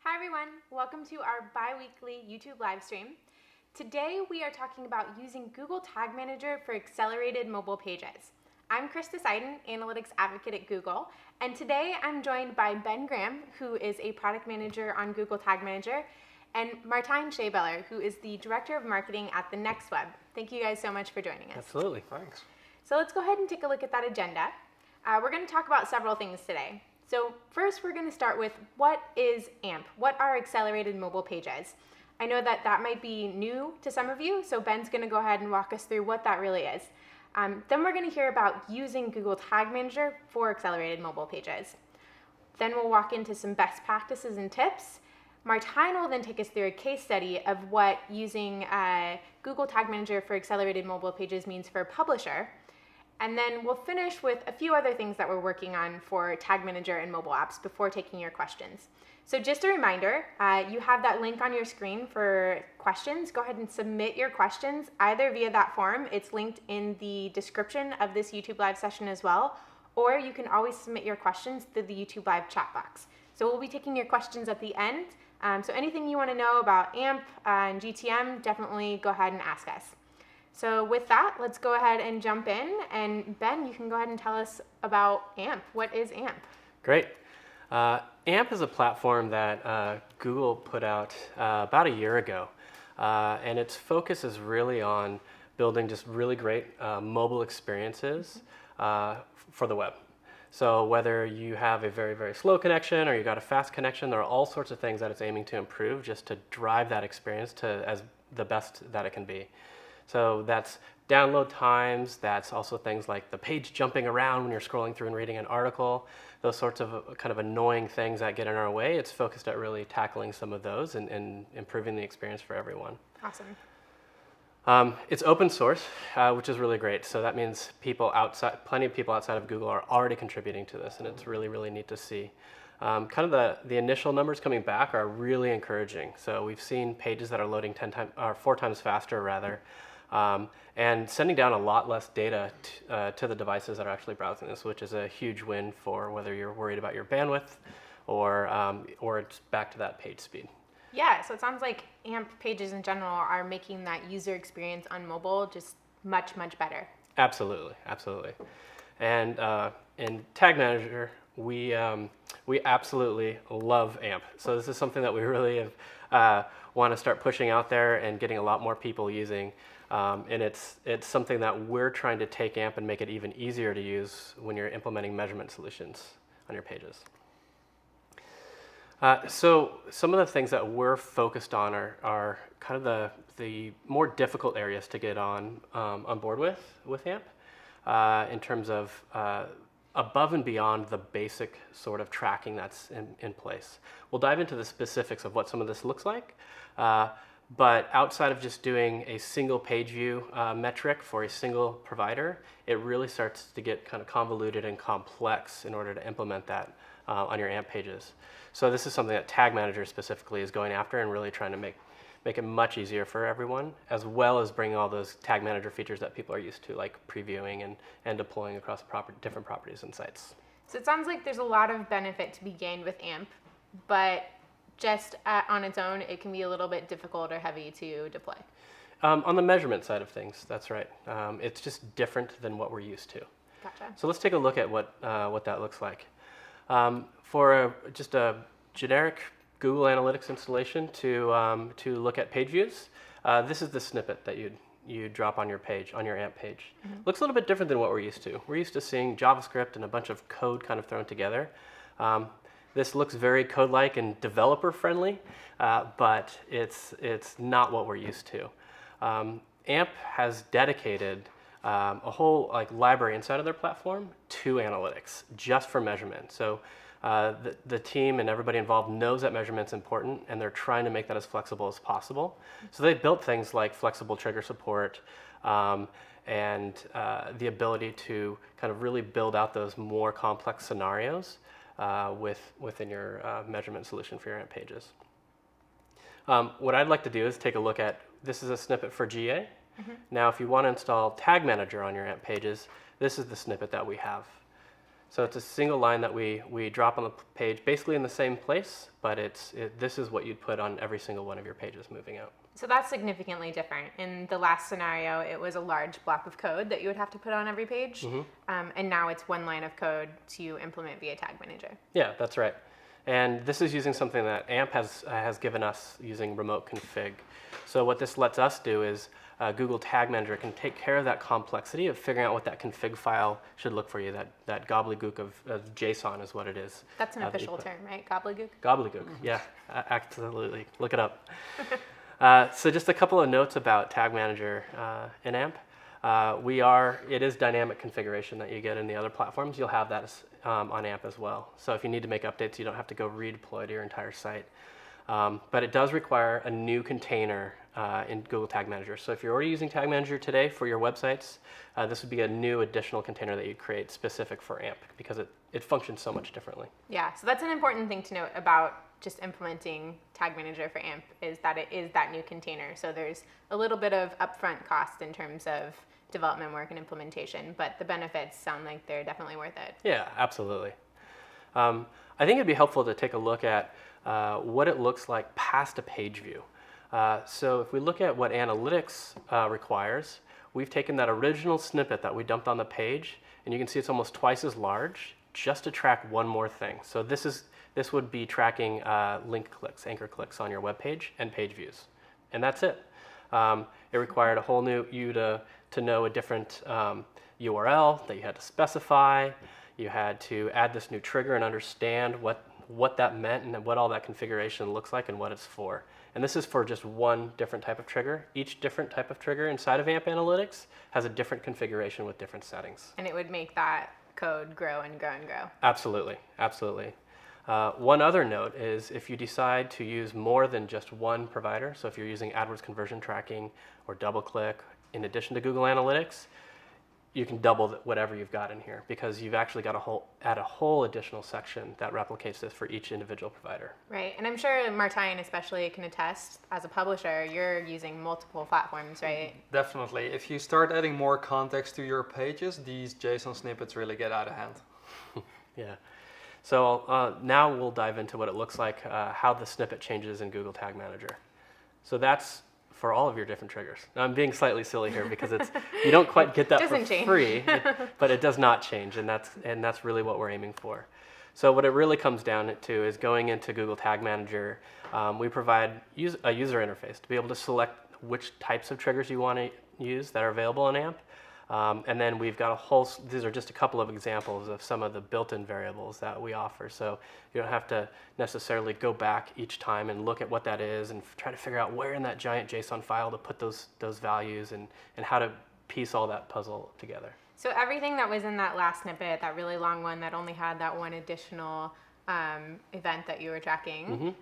Hi everyone, welcome to our bi-weekly YouTube live stream. Today we are talking about using Google Tag Manager for accelerated mobile pages. I'm Krista Seiden, Analytics Advocate at Google, and today I'm joined by Ben Graham, who is a Product Manager on Google Tag Manager, and Martijn Schebeller, who is the Director of Marketing at the Next Web. Thank you guys so much for joining us. Absolutely, thanks. So let's go ahead and take a look at that agenda. We're going to talk about several things today. So first, we're going to start with what is AMP? What are accelerated mobile pages? I know that might be new to some of you, so Ben's going to go ahead and walk us through what that really is. Then we're going to hear about using Google Tag Manager for accelerated mobile pages. Then we'll walk into some best practices and tips. Martijn will then take us through a case study of what using Google Tag Manager for accelerated mobile pages means for a publisher. And then we'll finish with a few other things that we're working on for Tag Manager and mobile apps before taking your questions. So just a reminder, you have that link on your screen for questions. Go ahead and submit your questions either via that form. It's linked in the description of this YouTube live session as well, or you can always submit your questions through the YouTube live chat box. So we'll be taking your questions at the end. So anything you want to know about AMP and GTM, definitely go ahead and ask us. So with that, let's go ahead and jump in. And Ben, you can go ahead and tell us about AMP. What is AMP? Great. AMP is a platform that Google put out about a year ago. And its focus is really on building just really great mobile experiences for the web. So whether you have a very, very slow connection or you got a fast connection, there are all sorts of things that it's aiming to improve just to drive that experience to as the best that it can be. So that's download times, that's also things like the page jumping around when you're scrolling through and reading an article, those sorts of kind of annoying things that get in our way. It's focused at really tackling some of those and improving the experience for everyone. Awesome. It's open source, which is really great. So that means plenty of people outside of Google are already contributing to this, and it's really, really neat to see. Kind of the initial numbers coming back are really encouraging. So we've seen pages that are loading 4 times faster rather, and sending down a lot less data to the devices that are actually browsing this, which is a huge win for whether you're worried about your bandwidth or it's back to that page speed. Yeah, so it sounds like AMP pages in general are making that user experience on mobile just much, much better. Absolutely, absolutely. And in Tag Manager, we absolutely love AMP. So this is something that we really want to start pushing out there and getting a lot more people using. And it's something that we're trying to take AMP and make it even easier to use when you're implementing measurement solutions on your pages. So some of the things that we're focused on are kind of the more difficult areas to get on board with AMP in terms of above and beyond the basic sort of tracking that's in place. We'll dive into the specifics of what some of this looks like, but outside of just doing a single page view metric for a single provider, it really starts to get kind of convoluted and complex in order to implement that on your AMP pages. So this is something that Tag Manager specifically is going after and really trying to make it much easier for everyone, as well as bringing all those Tag Manager features that people are used to, like previewing and deploying across different properties and sites. So it sounds like there's a lot of benefit to be gained with AMP, but just on its own, it can be a little bit difficult or heavy to deploy. On the measurement side of things, that's right. It's just different than what we're used to. Gotcha. So let's take a look at what that looks like. For just a generic Google Analytics installation to look at page views, this is the snippet that you drop on your page, on your AMP page. Mm-hmm. Looks a little bit different than what we're used to. We're used to seeing JavaScript and a bunch of code kind of thrown together. This looks very code-like and developer-friendly, but it's not what we're used to. AMP has dedicated a whole library inside of their platform to analytics, just for measurement. So the team and everybody involved knows that measurement's important, and they're trying to make that as flexible as possible. So they built things like flexible trigger support and the ability to kind of really build out those more complex scenarios within your measurement solution for your AMP pages. What I'd like to do is take a look at, this is a snippet for GA. Mm-hmm. Now, if you want to install Tag Manager on your AMP pages, this is the snippet that we have. So it's a single line that we drop on the page, basically in the same place, but this is what you'd put on every single one of your pages moving out. So that's significantly different. In the last scenario, it was a large block of code that you would have to put on every page, and now it's one line of code to implement via Tag Manager. Yeah, that's right. And this is using something that AMP has given us using remote config. So what this lets us do is Google Tag Manager can take care of that complexity of figuring out what that config file should look for you. That gobbledygook of JSON is what it is. That's an official term, right? Gobbledygook? Gobbledygook, yeah, absolutely. Look it up. So just a couple of notes about Tag Manager in AMP. It is dynamic configuration that you get in the other platforms. You'll have that on AMP as well. So if you need to make updates, you don't have to go redeploy to your entire site. But it does require a new container in Google Tag Manager. So if you're already using Tag Manager today for your websites, this would be a new additional container that you create specific for AMP because it functions so much differently. Yeah, so that's an important thing to note about just implementing Tag Manager for AMP is that it is that new container. So there's a little bit of upfront cost in terms of development work and implementation, but the benefits sound like they're definitely worth it. Yeah, absolutely. I think it'd be helpful to take a look at what it looks like past a page view. So if we look at what analytics requires, we've taken that original snippet that we dumped on the page, and you can see it's almost twice as large just to track one more thing. So this would be tracking link clicks, anchor clicks on your web page and page views. And that's it. It required a whole new to know a different URL that you had to specify. You had to add this new trigger and understand what that meant and what all that configuration looks like and what it's for. And this is for just one different type of trigger. Each different type of trigger inside of AMP Analytics has a different configuration with different settings. And it would make that code grow and grow and grow. Absolutely, absolutely. One other note is if you decide to use more than just one provider, so if you're using AdWords conversion tracking or DoubleClick in addition to Google Analytics, you can double whatever you've got in here because you've actually got add a whole additional section that replicates this for each individual provider. Right, and I'm sure Martijn especially can attest, as a publisher, you're using multiple platforms, right? Definitely. If you start adding more context to your pages, these JSON snippets really get out of hand. Yeah. So now we'll dive into what it looks like, how the snippet changes in Google Tag Manager. So that's for all of your different triggers. Now I'm being slightly silly here because you don't quite get that for free, but it does not change, and that's really what we're aiming for. So what it really comes down to is going into Google Tag Manager. We provide a user interface to be able to select which types of triggers you want to use that are available in AMP. And then we've got these are just a couple of examples of some of the built-in variables that we offer. So you don't have to necessarily go back each time and look at what that is and try to figure out where in that giant JSON file to put those values and how to piece all that puzzle together. So everything that was in that last snippet, that really long one that only had that one additional event that you were tracking,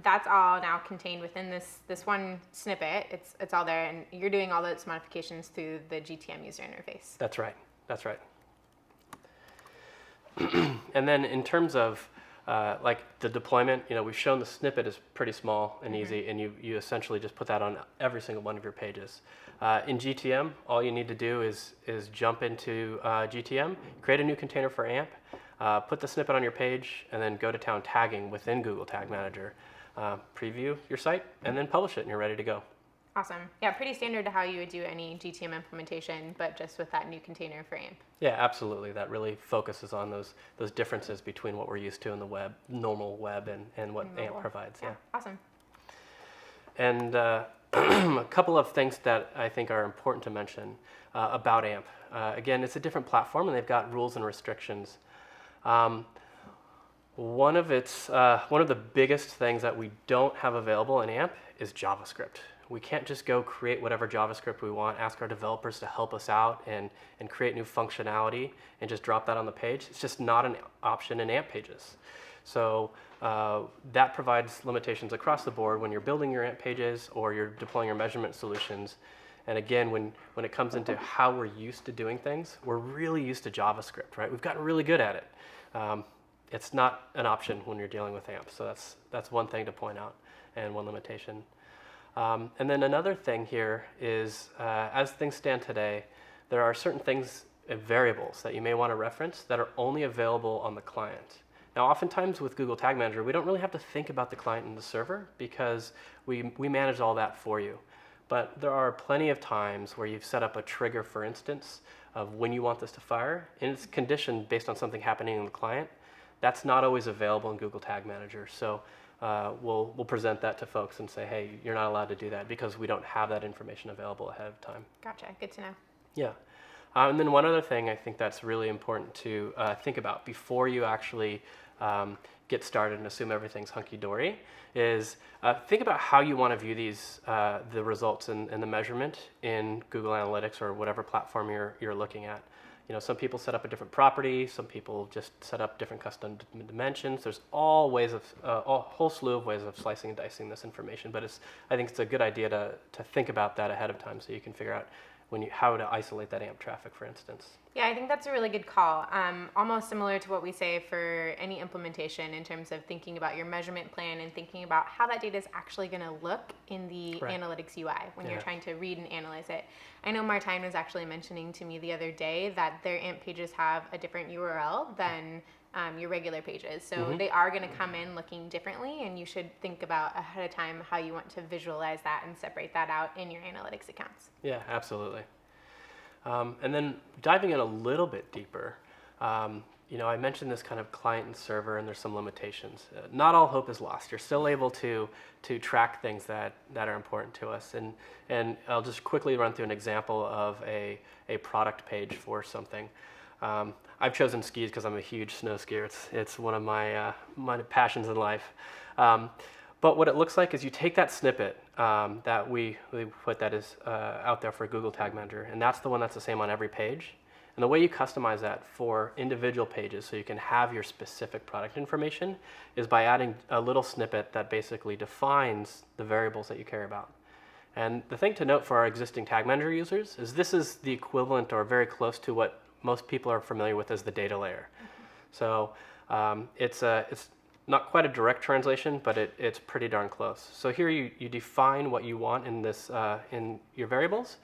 that's all now contained within this one snippet. It's all there, and you're doing all those modifications through the GTM user interface. That's right. That's right. And then in terms of like the deployment, we've shown the snippet is pretty small and easy, and you essentially just put that on every single one of your pages. In GTM, all you need to do is jump into GTM, create a new container for AMP, put the snippet on your page, and then go to town tagging within Google Tag Manager, preview your site, and then publish it, and you're ready to go. Awesome. Yeah, pretty standard to how you would do any GTM implementation, but just with that new container for AMP. Yeah, absolutely. That really focuses on those differences between what we're used to in the web, normal web, and what AMP provides. Yeah. Awesome. And a couple of things that I think are important to mention about AMP. Again, it's a different platform, and they've got rules and restrictions. One of the biggest things that we don't have available in AMP is JavaScript. We can't just go create whatever JavaScript we want, ask our developers to help us out and create new functionality and just drop that on the page. It's just not an option in AMP pages. So that provides limitations across the board when you're building your AMP pages or you're deploying your measurement solutions. And again, when it comes into how we're used to doing things, we're really used to JavaScript, right? We've gotten really good at it. It's not an option when you're dealing with AMP. So that's one thing to point out and one limitation. And then another thing here is, as things stand today, there are certain things variables that you may want to reference that are only available on the client. Now, oftentimes with Google Tag Manager, we don't really have to think about the client and the server because we manage all that for you. But there are plenty of times where you've set up a trigger, for instance, of when you want this to fire, and it's conditioned based on something happening in the client. That's not always available in Google Tag Manager. So we'll present that to folks and say, hey, you're not allowed to do that because we don't have that information available ahead of time. Gotcha. Good to know. Yeah. And then one other thing I think that's really important to think about before you actually get started and assume everything's hunky-dory is think about how you want to view these, the results and the measurement in Google Analytics or whatever platform you're looking at. You know, some people set up a different property, some people just set up different custom dimensions. There's all ways of, a whole slew of ways of slicing and dicing this information, but I think it's a good idea to think about that ahead of time so you can figure out how to isolate that AMP traffic, for instance. Yeah, I think that's a really good call. Almost similar to what we say for any implementation in terms of thinking about your measurement plan and thinking about how that data is actually going to look in the analytics UI when you're trying to read and analyze it. I know Martijn was actually mentioning to me the other day that their AMP pages have a different URL than your regular pages. So they are going to come in looking differently, and you should think about ahead of time how you want to visualize that and separate that out in your analytics accounts. Yeah, absolutely. And then diving in a little bit deeper, you know, I mentioned this kind of client and server, and there's some limitations. Not all hope is lost. You're still able to track things that are important to us. And I'll just quickly run through an example of a product page for something. I've chosen skis because I'm a huge snow skier. It's one of my passions in life. But what it looks like is you take that snippet that we put that is out there for Google Tag Manager, and that's the one that's the same on every page. And the way you customize that for individual pages so you can have your specific product information is by adding a little snippet that basically defines the variables that you care about. And the thing to note for our existing Tag Manager users is this is the equivalent or very close to what most people are familiar with as the data layer. So it's not quite a direct translation, but it's pretty darn close. So here you define what you want in this in your variables,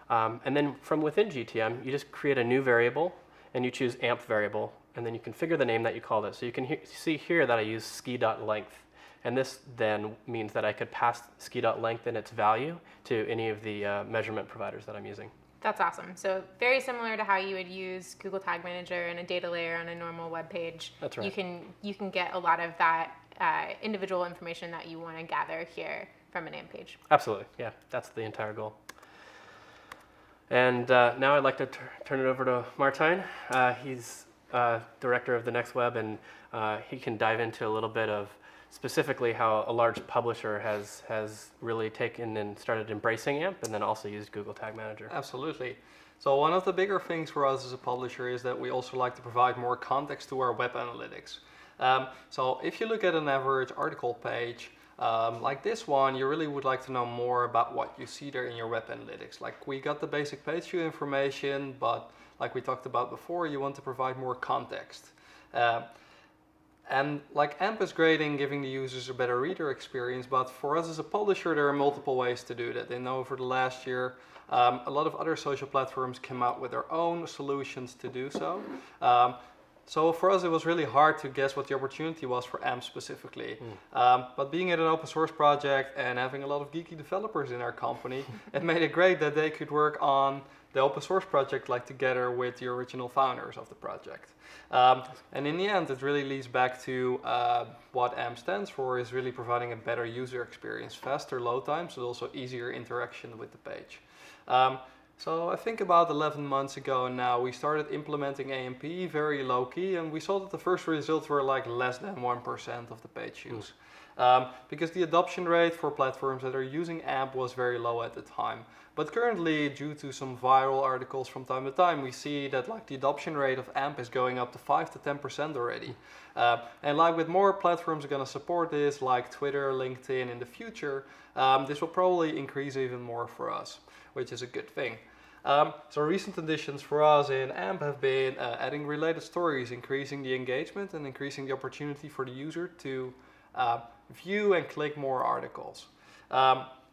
and then from within GTM, you just create a new variable, and you choose AMP variable, and then you configure the name that you called it. So you can see here that I use ski.length, and this then means that I could pass ski.length and its value to any of the measurement providers that I'm using. That's awesome. So very similar to how you would use Google Tag Manager and a data layer on a normal web page. That's right. You can get a lot of that individual information that you want to gather here from an AMP page. Absolutely. Yeah, that's the entire goal. And now I'd like to turn it over to Martijn. He's director of the Next Web, and he can dive into a little bit of specifically how a large publisher has really taken and started embracing AMP and then also used Google Tag Manager. Absolutely. So one of the bigger things for us as a publisher is that we also like to provide more context to our web analytics. So if you look at an average article page, like this one, you really would like to know more about what you see there in your web analytics. Like we got the basic page view information, but like we talked about before, you want to provide more context. And like AMP is great in giving the users a better reader experience, but for us as a publisher, there are multiple ways to do that. And over the last year, a lot of other social platforms came out with their own solutions to do so. So for us, it was really hard to guess what the opportunity was for AMP specifically. But being at an open source project and having a lot of geeky developers in our company, it made it great that they could work on the open source project like together with the original founders of the project. And in the end, it really leads back to what AMP stands for, is really providing a better user experience, faster load times, but also easier interaction with the page. So I think about 11 months ago now, we started implementing AMP very low key, and we saw that the first results were like less than 1% of the page use. Because the adoption rate for platforms that are using AMP was very low at the time. But currently, due to some viral articles from time to time, we see that like the adoption rate of AMP is going up to 5 to 10% already. And like with more platforms are going to support this, like Twitter, LinkedIn in the future, this will probably increase even more for us, which is a good thing. So recent additions for us in AMP have been adding related stories, increasing the engagement and increasing the opportunity for the user to view and click more articles.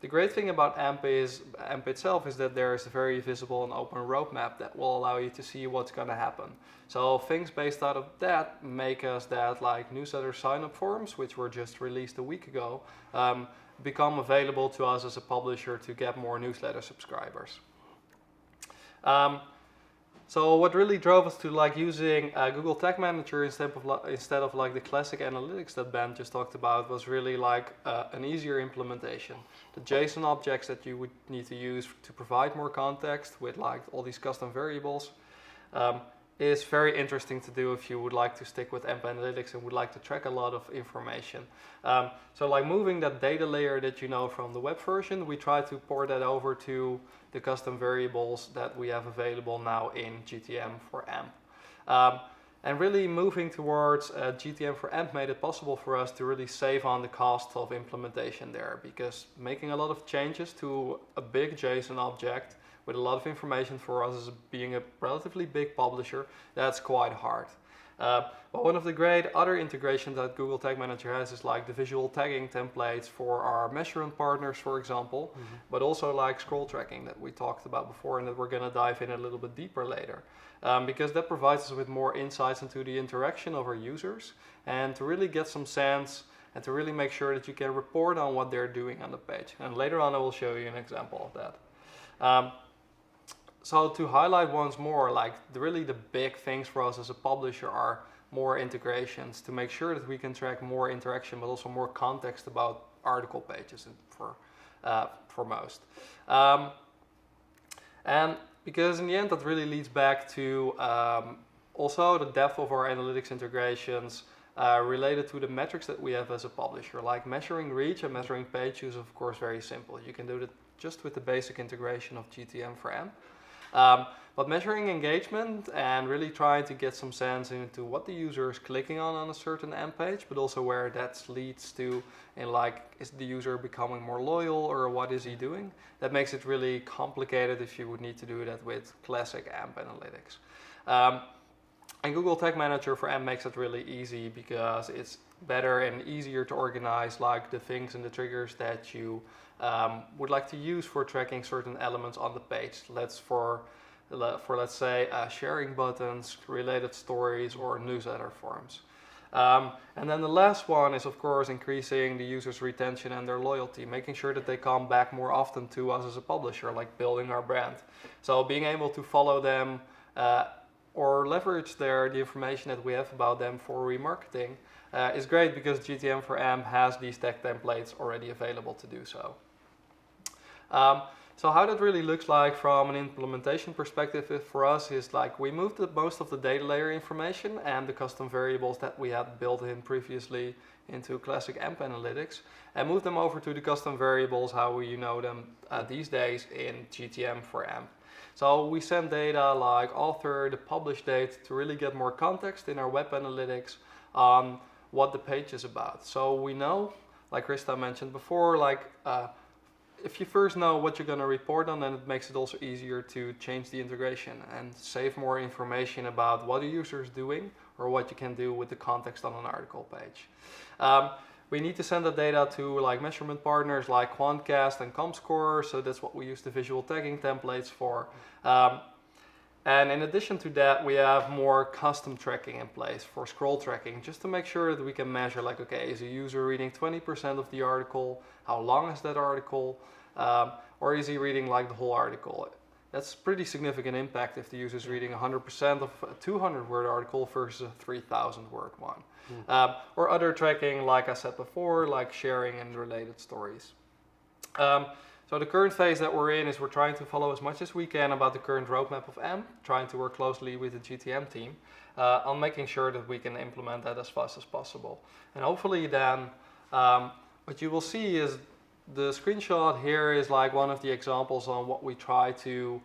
The great thing about AMP itself is that there is a very visible and open roadmap that will allow you to see what's going to happen. So things based out of that make us that like newsletter sign-up forms, which were just released a week ago, become available to us as a publisher to get more newsletter subscribers. So what really drove us to like using Google Tag Manager instead of like the classic analytics that Ben just talked about was really like an easier implementation. The JSON objects that you would need to use to provide more context with like all these custom variables is very interesting to do if you would like to stick with AMP Analytics and would like to track a lot of information. So like moving that data layer that you know from the web version, we try to port that over to the custom variables that we have available now in GTM for AMP. And really moving towards GTM for AMP made it possible for us to really save on the cost of implementation there, because making a lot of changes to a big JSON object with a lot of information for us as being a relatively big publisher, that's quite hard. But one of the great other integrations that Google Tag Manager has is like the visual tagging templates for our measurement partners, for example, but also like scroll tracking that we talked about before and that we're going to dive in a little bit deeper later. Because that provides us with more insights into the interaction of our users and to really get some sense and to really make sure that you can report on what they're doing on the page. And later on I will show you an example of that. So to highlight once more, like really the big things for us as a publisher are more integrations to make sure that we can track more interaction, but also more context about article pages for most. And because in the end that really leads back to also the depth of our analytics integrations related to the metrics that we have as a publisher. Like measuring reach and measuring page views, of course, very simple. You can do that just with the basic integration of GTM for AMP. But measuring engagement and really trying to get some sense into what the user is clicking on a certain AMP page, but also where that leads to, in like, is the user becoming more loyal or what is he doing? That makes it really complicated if you would need to do that with classic AMP analytics. And Google Tag Manager for AMP makes it really easy because it's better and easier to organize like the things and the triggers that you would like to use for tracking certain elements on the page. Let's say sharing buttons, related stories, or newsletter forms. And then the last one is of course increasing the user's retention and their loyalty, making sure that they come back more often to us as a publisher, like building our brand. So being able to follow them or leverage the information that we have about them for remarketing is great because GTM for AMP has these tag templates already available to do so. So how that really looks like from an implementation perspective for us is like we moved most of the data layer information and the custom variables that we had built in previously into classic AMP analytics and moved them over to the custom variables, how we know them these days in GTM for AMP. So we send data like author, the publish date to really get more context in our web analytics on what the page is about. So we know, like Krista mentioned before, like if you first know what you're going to report on, then it makes it also easier to change the integration and save more information about what the user is doing or what you can do with the context on an article page. We need to send the data to like measurement partners like Quantcast and Comscore, so that's what we use the visual tagging templates for. And in addition to that, we have more custom tracking in place for scroll tracking, just to make sure that we can measure like, okay, is a user reading 20% of the article? How long is that article? Or is he reading like the whole article? That's pretty significant impact if the user is reading 100% of a 200-word article versus a 3,000-word one. Or other tracking, like I said before, like sharing and related stories. So the current phase that we're in is we're trying to follow as much as we can about the current roadmap of AMP, trying to work closely with the GTM team on making sure that we can implement that as fast as possible. And hopefully then what you will see is the screenshot here is like one of the examples on what we try to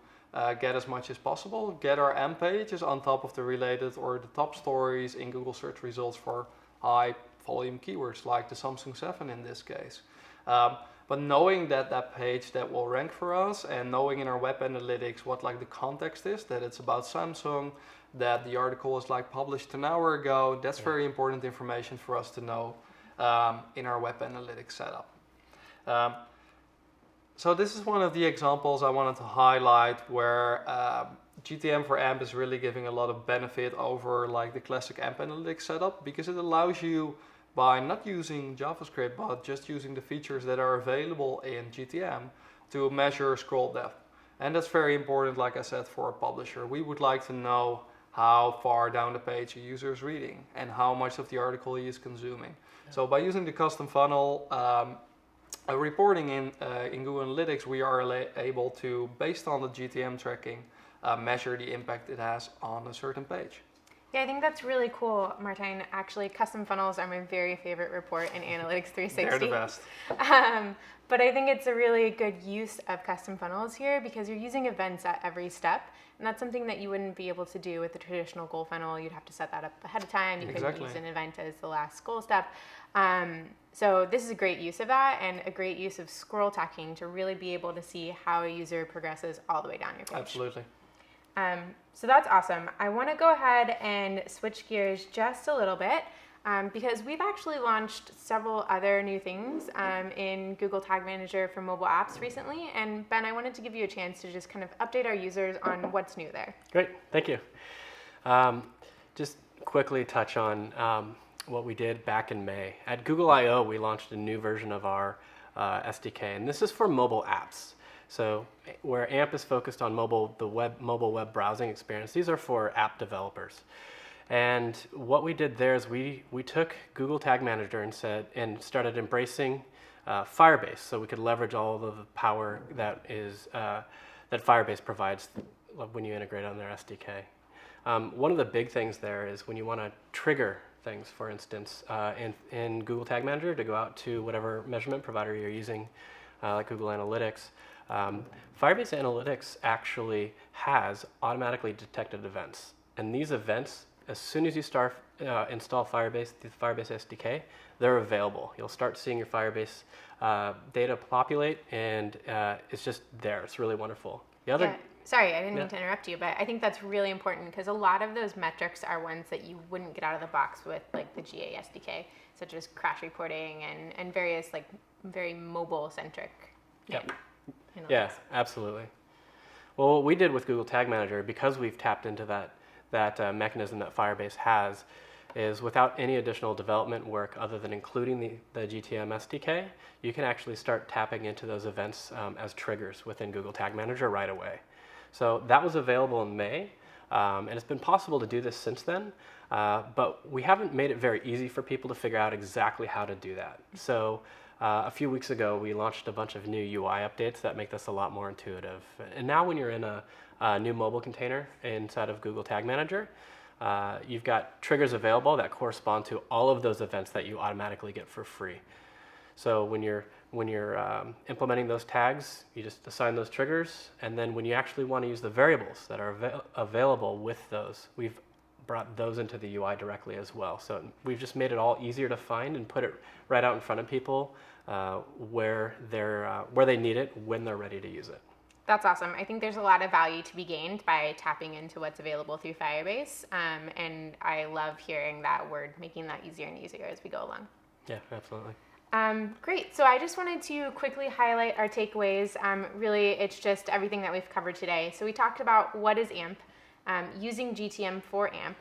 get as much as possible, get our AMP pages on top of the related or the top stories in Google search results for high volume keywords like the Samsung 7 in this case. But knowing that that page that will rank for us and knowing in our web analytics what like the context is, that it's about Samsung, that the article was like published an hour ago, that's very important information for us to know in our web analytics setup. So this is one of the examples I wanted to highlight where GTM for AMP is really giving a lot of benefit over like the classic AMP analytics setup, because it allows you, by not using JavaScript but just using the features that are available in GTM, to measure scroll depth. And that's very important, like I said, for a publisher. We would like to know how far down the page a user is reading and how much of the article he is consuming. Yeah. So by using the custom funnel reporting in Google Analytics, we are able to, based on the GTM tracking, measure the impact it has on a certain page. Yeah, I think that's really cool, Martijn. Actually, custom funnels are my very favorite report in Analytics 360. They're the best. But I think it's a really good use of custom funnels here because you're using events at every step. And that's something that you wouldn't be able to do with the traditional goal funnel. You'd have to set that up ahead of time. You couldn't use an event as the last goal step. So this is a great use of that and a great use of scroll tacking to really be able to see how a user progresses all the way down your page. Absolutely. So that's awesome. I want to go ahead and switch gears just a little bit because we've actually launched several other new things in Google Tag Manager for mobile apps recently. And Ben, I wanted to give you a chance to just kind of update our users on what's new there. Great, thank you. Just quickly touch on what we did back in May. At Google I/O, we launched a new version of our SDK, and this is for mobile apps. So where AMP is focused on mobile web browsing experience, these are for app developers. And what we did there is we took Google Tag Manager and started embracing Firebase, so we could leverage all of the power that Firebase provides when you integrate on their SDK. One of the big things there is when you want to trigger things, for instance, in Google Tag Manager to go out to whatever measurement provider you're using, like Google Analytics. Firebase Analytics actually has automatically detected events. And these events, as soon as you install Firebase, the Firebase SDK, they're available. You'll start seeing your Firebase data populate, and it's just there. It's really wonderful. Sorry, I didn't mean to interrupt you, but I think that's really important because a lot of those metrics are ones that you wouldn't get out of the box with like the GA SDK, such as crash reporting and various like very mobile-centric. Yep. Yeah, absolutely. Well, what we did with Google Tag Manager, because we've tapped into that mechanism that Firebase has, is without any additional development work other than including the GTM SDK, you can actually start tapping into those events as triggers within Google Tag Manager right away. So that was available in May, and it's been possible to do this since then, but we haven't made it very easy for people to figure out exactly how to do that. So a few weeks ago, we launched a bunch of new UI updates that make this a lot more intuitive. And now when you're in a new mobile container inside of Google Tag Manager, you've got triggers available that correspond to all of those events that you automatically get for free. So when you're implementing those tags, you just assign those triggers, and then when you actually want to use the variables that are available with those, we've brought those into the UI directly as well. So we've just made it all easier to find and put it right out in front of people where they need it when they're ready to use it. That's awesome. I think there's a lot of value to be gained by tapping into what's available through Firebase, and I love hearing that we're making that easier and easier as we go along. Yeah, absolutely. Great. So I just wanted to quickly highlight our takeaways. Really, it's just everything that we've covered today. So we talked about what is AMP, using GTM for AMP,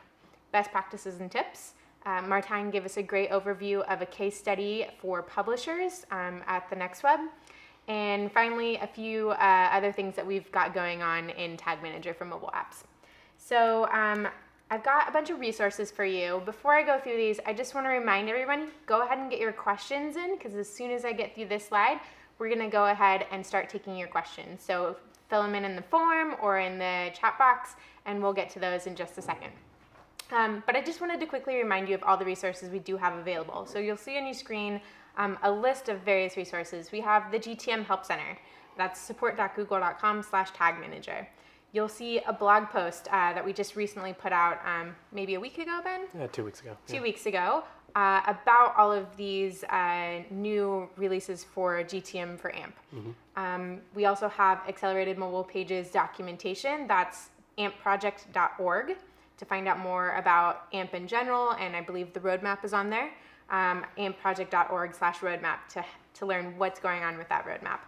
best practices and tips. Martijn gave us a great overview of a case study for publishers at the Next Web. And finally, a few other things that we've got going on in Tag Manager for mobile apps. So I've got a bunch of resources for you. Before I go through these, I just want to remind everyone, go ahead and get your questions in, because as soon as I get through this slide, we're going to go ahead and start taking your questions. So fill them in the form or in the chat box, and we'll get to those in just a second. But I just wanted to quickly remind you of all the resources we do have available. So you'll see on your screen a list of various resources. We have the GTM Help Center. That's support.google.com/tagmanager. You'll see a blog post that we just recently put out maybe a week ago, Ben? Yeah, 2 weeks ago. 2 weeks ago about all of these new releases for GTM for AMP. Mm-hmm. We also have Accelerated Mobile Pages documentation. That's ampproject.org to find out more about AMP in general, and I believe the roadmap is on there. ampproject.org/roadmap to learn what's going on with that roadmap.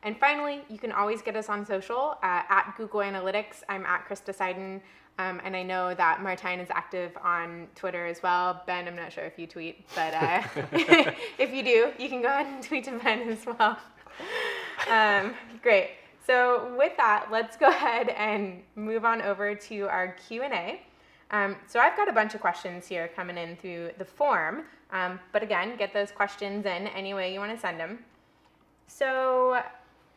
And finally, you can always get us on social at Google Analytics. I'm at Krista Seiden. And I know that Martijn is active on Twitter as well. Ben, I'm not sure if you tweet, but if you do, you can go ahead and tweet to Ben as well. Great. So with that, let's go ahead and move on over to our Q&A. So I've got a bunch of questions here coming in through the form. But again, get those questions in any way you want to send them. So,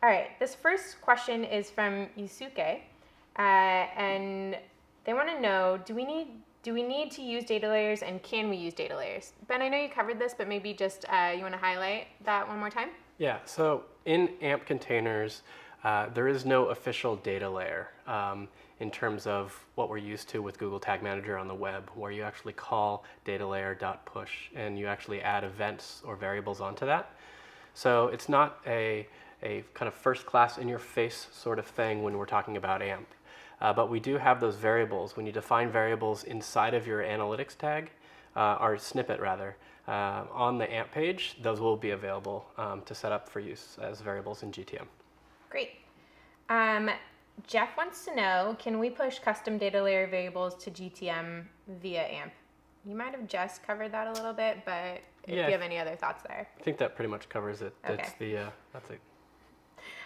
all right, this first question is from Yusuke. And they want to know, do we need to use data layers, and can we use data layers? Ben, I know you covered this, but maybe just you want to highlight that one more time? Yeah, so in AMP containers, there is no official data layer in terms of what we're used to with Google Tag Manager on the web, where you actually call data layer.push and you actually add events or variables onto that. So it's not a kind of first class in your face sort of thing when we're talking about AMP. But we do have those variables. When you define variables inside of your analytics tag, or snippet rather, on the AMP page, those will be available to set up for use as variables in GTM. Great. Jeff wants to know, can we push custom data layer variables to GTM via AMP? You might have just covered that a little bit, but if you have any other thoughts there. I think that pretty much covers it. Okay. That's it.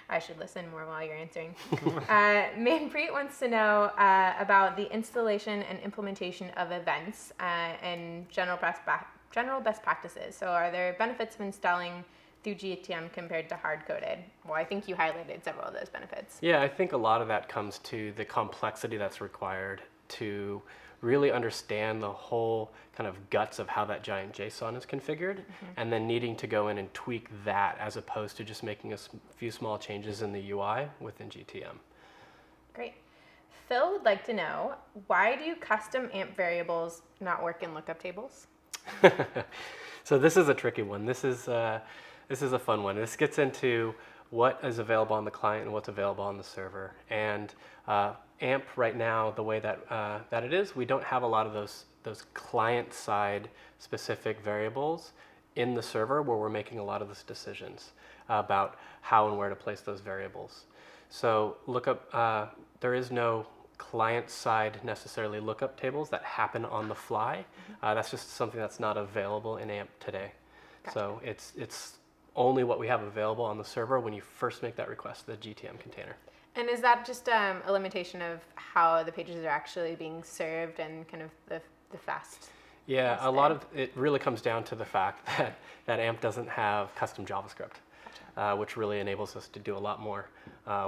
I should listen more while you're answering. Manpreet wants to know about the installation and implementation of events and general best practices. So are there benefits of installing through GTM compared to hard-coded? Well, I think you highlighted several of those benefits. Yeah, I think a lot of that comes to the complexity that's required to really understand the whole kind of guts of how that giant JSON is configured, and then needing to go in and tweak that as opposed to just making a few small changes in the UI within GTM. Great. Phil would like to know, why do custom AMP variables not work in lookup tables? So this is a tricky one. This is a fun one. This gets into what is available on the client and what's available on the server. And AMP right now, the way that it is, we don't have a lot of those client-side specific variables in the server where we're making a lot of those decisions about how and where to place those variables. So lookup, there is no client-side necessarily lookup tables that happen on the fly. That's just something that's not available in AMP today. Gotcha. So it's only what we have available on the server when you first make that request, the GTM container. And is that just a limitation of how the pages are actually being served and kind of the fast? Yeah, a lot of it really comes down to the fact that AMP doesn't have custom JavaScript, Gotcha. Which really enables us to do a lot more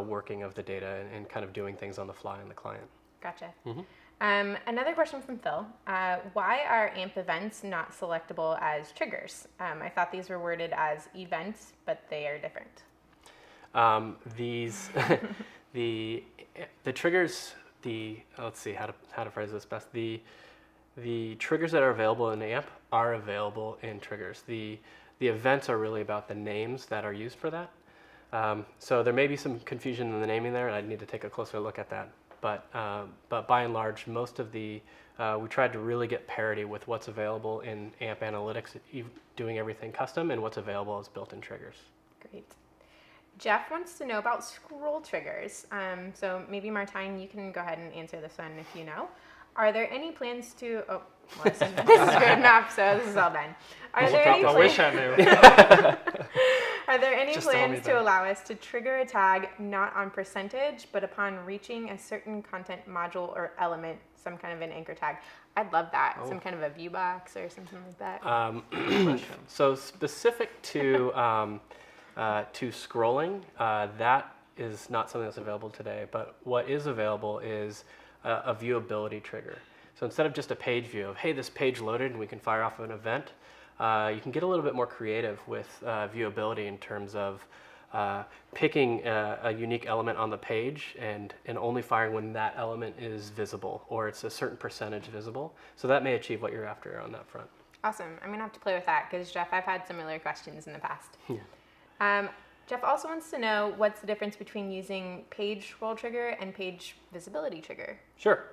working of the data and kind of doing things on the fly in the client. Gotcha. Another question from Phil. Why are AMP events not selectable as triggers? I thought these were worded as events, but they are different. These, the triggers, let's see how to phrase this best. The triggers that are available in AMP are available in triggers. The events are really about the names that are used for that. So there may be some confusion in the naming there, and I'd need to take a closer look at that. But by and large, most of we tried to really get parity with what's available in AMP Analytics, doing everything custom, and what's available as built-in triggers. Great. Jeff wants to know about scroll triggers. So maybe Martijn, you can go ahead and answer this one if you know. Are there any plans to? Oh, well, this is roadmap, so this is all done. Are there any I wish I knew. Are there any Just tell me plans to that. allow us to trigger a tag not on percentage, but upon reaching a certain content module or element, some kind of an anchor tag? I'd love that. Some kind of a view box or something like that. So specific to scrolling, that is not something that's available today. But what is available is a viewability trigger. So instead of just a page view of, hey, this page loaded and we can fire off an event, you can get a little bit more creative with viewability in terms of picking a unique element on the page and only firing when that element is visible or it's a certain percentage visible. So that may achieve what you're after on that front. Awesome. I'm going to have to play with that because, Jeff, I've had similar questions in the past. Yeah. Jeff also wants to know what's the difference between using page scroll trigger and page visibility trigger. Sure.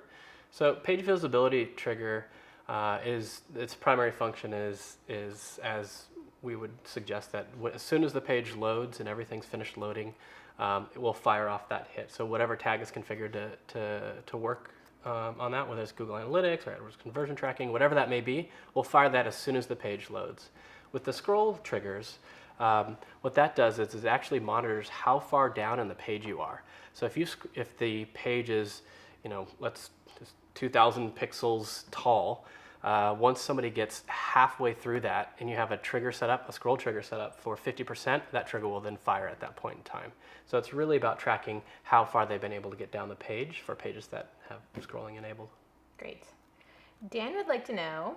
So page visibility trigger its primary function is as we would suggest that as soon as the page loads and everything's finished loading, it will fire off that hit. So whatever tag is configured to work on that, whether it's Google Analytics or AdWords conversion tracking, whatever that may be, we'll fire that as soon as the page loads. With the scroll triggers, what that does is it actually monitors how far down in the page you are. So if the page is, let's just 2,000 pixels tall, once somebody gets halfway through that and you have a scroll trigger set up for 50%, that trigger will then fire at that point in time. So it's really about tracking how far they've been able to get down the page for pages that have scrolling enabled. Great. Dan would like to know,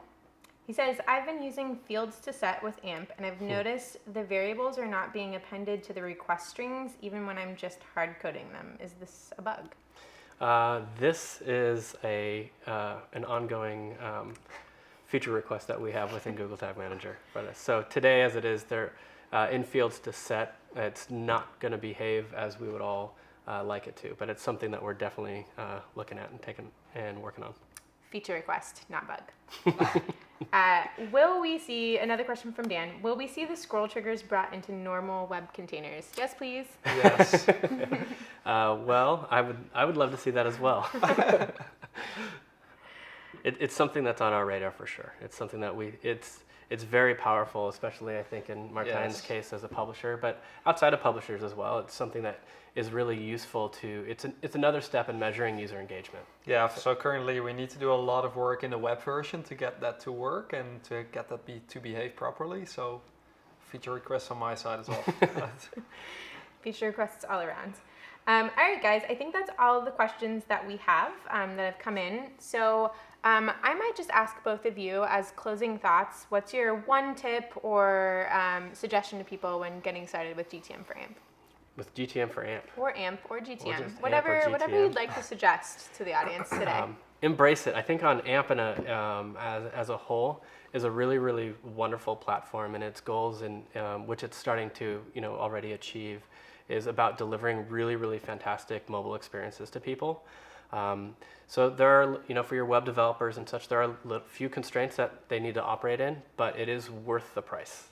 he says, I've been using fields to set with AMP, and I've noticed the variables are not being appended to the request strings even when I'm just hard coding them. Is this a bug? This is an ongoing feature request that we have within Google Tag Manager for this. So today, as it is, they're in fields to set. It's not going to behave as we would all like it to, but it's something that we're definitely looking at and working on. Feature request, not bug. Will we see, another question from Dan, will we see the scroll triggers brought into normal web containers? Yes, please. Yes. Well, I would love to see that as well. It's something that's on our radar for sure. It's something that it's very powerful, especially I think in Martijn's case as a publisher, but outside of publishers as well. It's something that is really useful it's another step in measuring user engagement. Yeah, so currently we need to do a lot of work in the web version to get that to work and to get that to behave properly. So feature requests on my side as well. Feature requests all around. All right, guys, I think that's all of the questions that we have that have come in. So I might just ask both of you as closing thoughts, what's your one tip or suggestion to people when getting started with GTM for AMP? With GTM for AMP. Or AMP or GTM. Or just whatever AMP or whatever you'd like to suggest to the audience today. Embrace it. I think on AMP as a whole is a really, really wonderful platform, and its goals, and which it's starting to already achieve, is about delivering really, really fantastic mobile experiences to people. So there are, for your web developers and such, there are a few constraints that they need to operate in, but it is worth the price.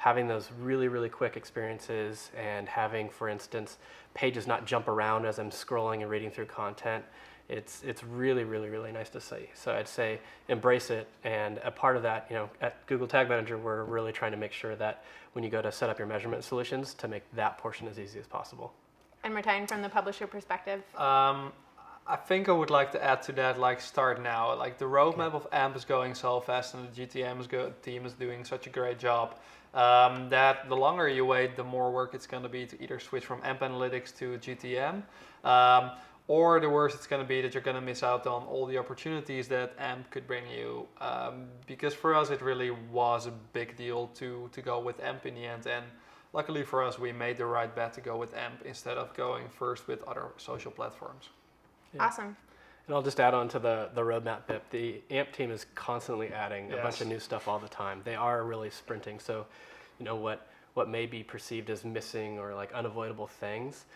Having those really, really quick experiences and having, for instance, pages not jump around as I'm scrolling and reading through content, it's really, really, really nice to see. So I'd say embrace it, and a part of that, at Google Tag Manager, we're really trying to make sure that when you go to set up your measurement solutions, to make that portion as easy as possible. And Martijn, from the publisher perspective? I think I would like to add to that, start now. The roadmap of AMP is going so fast, and the GTM team is doing such a great job. That the longer you wait, the more work it's going to be to either switch from AMP Analytics to GTM, or the worse it's going to be that you're going to miss out on all the opportunities that AMP could bring you. Because for us, it really was a big deal to go with AMP in the end, and luckily for us, we made the right bet to go with AMP instead of going first with other social platforms. Yeah. Awesome. And I'll just add on to the roadmap bit. The AMP team is constantly adding a bunch of new stuff all the time. They are really sprinting. So, what may be perceived as missing or unavoidable things,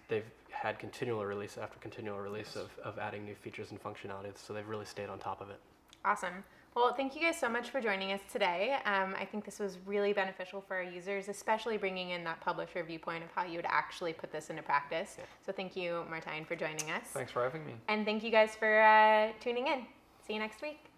they've had continual release after continual release of adding new features and functionalities. So they've really stayed on top of it. Awesome. Well, thank you guys so much for joining us today. I think this was really beneficial for our users, especially bringing in that publisher viewpoint of how you would actually put this into practice. Yeah. So thank you, Martijn, for joining us. Thanks for having me. And thank you guys for tuning in. See you next week.